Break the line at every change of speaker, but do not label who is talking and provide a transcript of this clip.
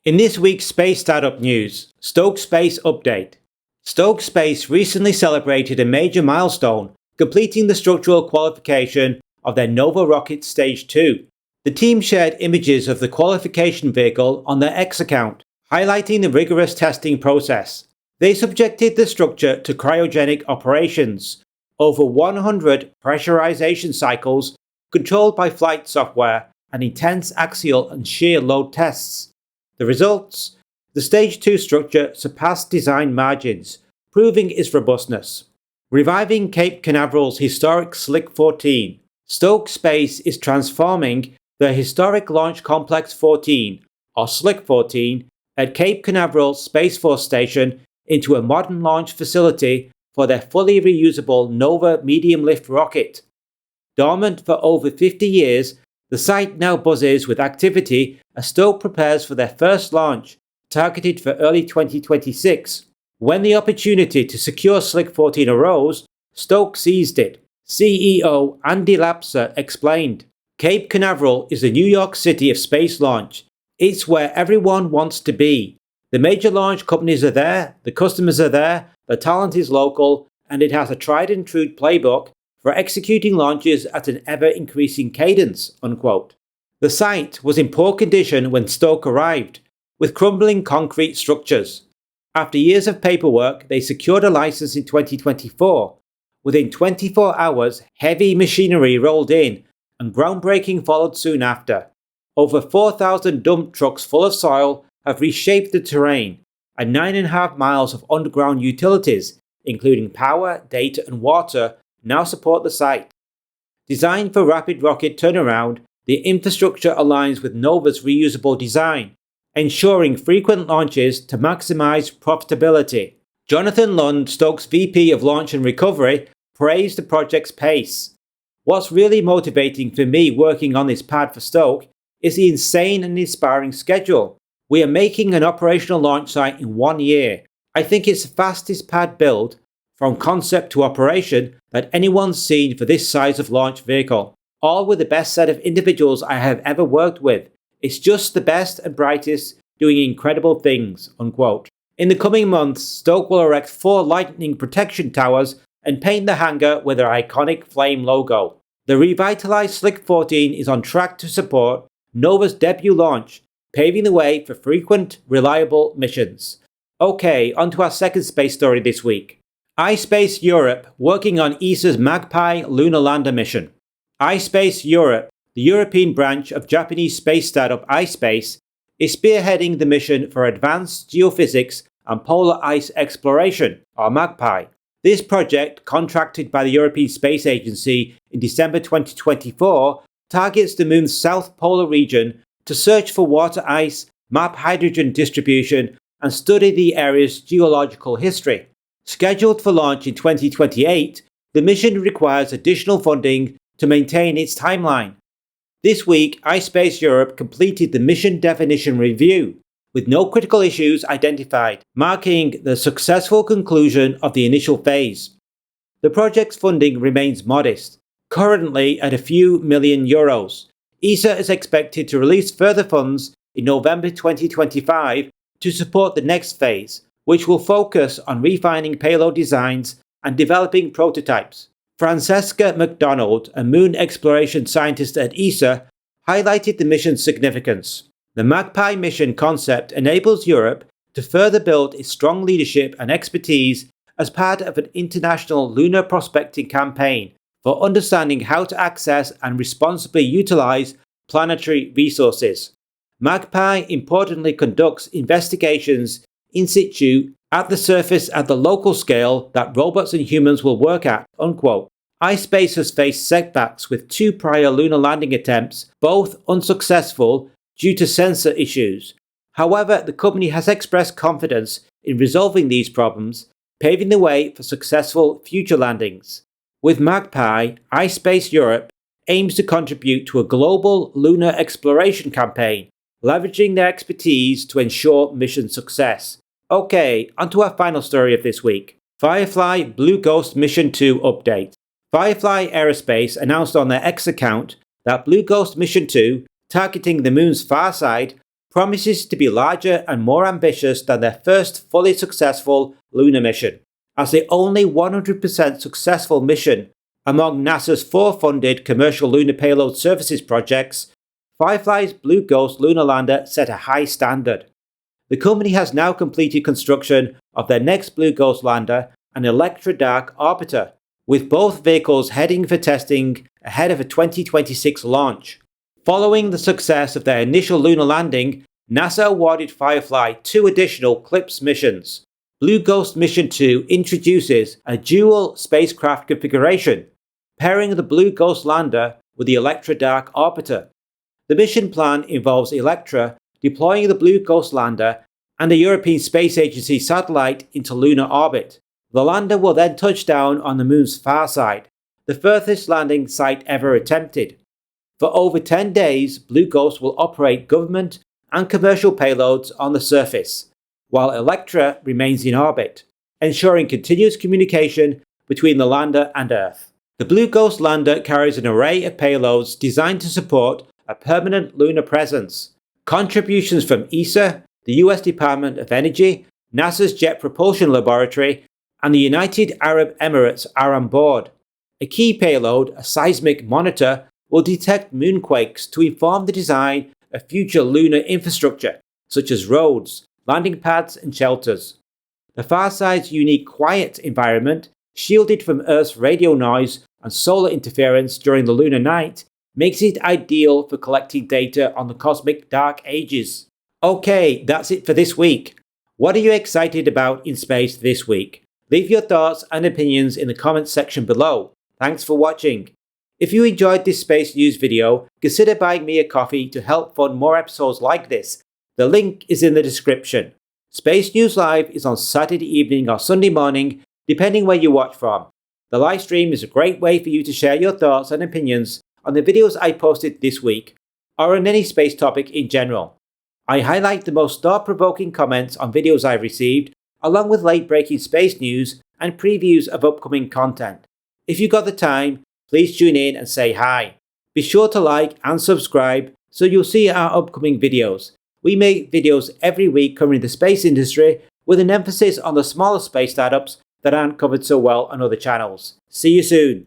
In this week's Space Startup News, Stoke Space Update. Stoke Space recently celebrated a major milestone, completing the structural qualification of their Nova rocket Stage 2. The team shared images of the qualification vehicle on their X account, highlighting the rigorous testing process. They subjected the structure to cryogenic operations, over 100 pressurization cycles controlled by flight software, and intense axial and shear load tests. The results? The Stage 2 structure surpassed design margins, proving its robustness. Reviving Cape Canaveral's historic Slick 14, Stoke Space is transforming the historic Launch Complex 14, or Slick 14, at Cape Canaveral Space Force Station into a modern launch facility for their fully reusable Nova medium-lift rocket. Dormant for over 50 years, the site now buzzes with activity as Stoke prepares for their first launch, targeted for early 2026. When the opportunity to secure Slick 14 arose, Stoke seized it. CEO Andy Lapser explained, "Cape Canaveral is the New York City of space launch. It's where everyone wants to be. The major launch companies are there, the customers are there, the talent is local, and it has a tried and true playbook for executing launches at an ever-increasing cadence," unquote. The site was in poor condition when Stoke arrived, with crumbling concrete structures. After years of paperwork, they secured a license in 2024. Within 24 hours, heavy machinery rolled in, and groundbreaking followed soon after. Over 4,000 dump trucks full of soil have reshaped the terrain, and 9.5 miles of underground utilities, including power, data, and water, now support the site. Designed for rapid rocket turnaround, the infrastructure aligns with Nova's reusable design, ensuring frequent launches to maximize profitability. Jonathan Lund, Stoke's VP of Launch and Recovery, praised the project's pace. "What's really motivating for me working on this pad for Stoke is the insane and inspiring schedule. We are making an operational launch site in 1 year. I think it's the fastest pad build, from concept to operation, that anyone's seen for this size of launch vehicle. All with the best set of individuals I have ever worked with. It's just the best and brightest doing incredible things," unquote. In the coming months, Stoke will erect 4 lightning protection towers and paint the hangar with their iconic flame logo. The revitalized Slick 14 is on track to support Nova's debut launch, paving the way for frequent, reliable missions. Okay, on to our second space story this week. iSpace Europe, working on ESA's MAGPIE Lunar Lander mission. iSpace Europe, the European branch of Japanese space startup iSpace, is spearheading the mission for Advanced Geophysics and Polar Ice Exploration, or MAGPIE. This project, contracted by the European Space Agency in December 2024, targets the Moon's south polar region to search for water ice, map hydrogen distribution, and study the area's geological history. Scheduled for launch in 2028, the mission requires additional funding to maintain its timeline. This week, iSpace Europe completed the mission definition review, with no critical issues identified, marking the successful conclusion of the initial phase. The project's funding remains modest, currently at a few million euros. ESA is expected to release further funds in November 2025 to support the next phase, which will focus on refining payload designs and developing prototypes. Francesca McDonald, a moon exploration scientist at ESA, highlighted the mission's significance. The MAGPIE mission concept enables Europe to further build its strong leadership and expertise as part of an international lunar prospecting campaign for understanding how to access and responsibly utilize planetary resources. MAGPIE importantly conducts investigations in situ at the surface at the local scale that robots and humans will work at, unquote. iSpace has faced setbacks with 2 prior lunar landing attempts, both unsuccessful due to sensor issues. However, the company has expressed confidence in resolving these problems, paving the way for successful future landings. With MAGPIE, iSpace Europe aims to contribute to a global lunar exploration campaign, leveraging their expertise to ensure mission success. Okay, onto our final story of this week. Firefly Blue Ghost Mission 2 update. Firefly Aerospace announced on their X account that Blue Ghost Mission 2, targeting the Moon's far side, promises to be larger and more ambitious than their first fully successful lunar mission. As the only 100% successful mission among NASA's 4 funded commercial lunar payload services projects, Firefly's Blue Ghost lunar lander set a high standard. The company has now completed construction of their next Blue Ghost lander, an Electra Dark orbiter, with both vehicles heading for testing ahead of a 2026 launch. Following the success of their initial lunar landing, NASA awarded Firefly 2 additional CLPS missions. Blue Ghost Mission 2 introduces a dual spacecraft configuration, pairing the Blue Ghost lander with the Electra Dark orbiter. The mission plan involves Electra deploying the Blue Ghost lander and the European Space Agency satellite into lunar orbit. The lander will then touch down on the Moon's far side, the furthest landing site ever attempted. For over 10 days, Blue Ghost will operate government and commercial payloads on the surface, while Electra remains in orbit, ensuring continuous communication between the lander and Earth. The Blue Ghost lander carries an array of payloads designed to support a permanent lunar presence. Contributions from ESA, the US Department of Energy, NASA's Jet Propulsion Laboratory, and the United Arab Emirates are on board. A key payload, a seismic monitor, will detect moonquakes to inform the design of future lunar infrastructure, such as roads, landing pads, and shelters. The far side's unique quiet environment, shielded from Earth's radio noise and solar interference during the lunar night, makes it ideal for collecting data on the cosmic dark ages. Okay, that's it for this week. What are you excited about in space this week? Leave your thoughts and opinions in the comments section below. Thanks for watching. If you enjoyed this space news video, consider buying me a coffee to help fund more episodes like this. The link is in the description. Space News Live is on Saturday evening or Sunday morning, depending where you watch from. The live stream is a great way for you to share your thoughts and opinions on the videos I posted this week, or on any space topic in general. I highlight the most thought-provoking comments on videos I've received, along with late-breaking space news and previews of upcoming content. If you got the time, please tune in and say hi. Be sure to like and subscribe so you'll see our upcoming videos. We make videos every week covering the space industry with an emphasis on the smaller space startups that aren't covered so well on other channels. See you soon.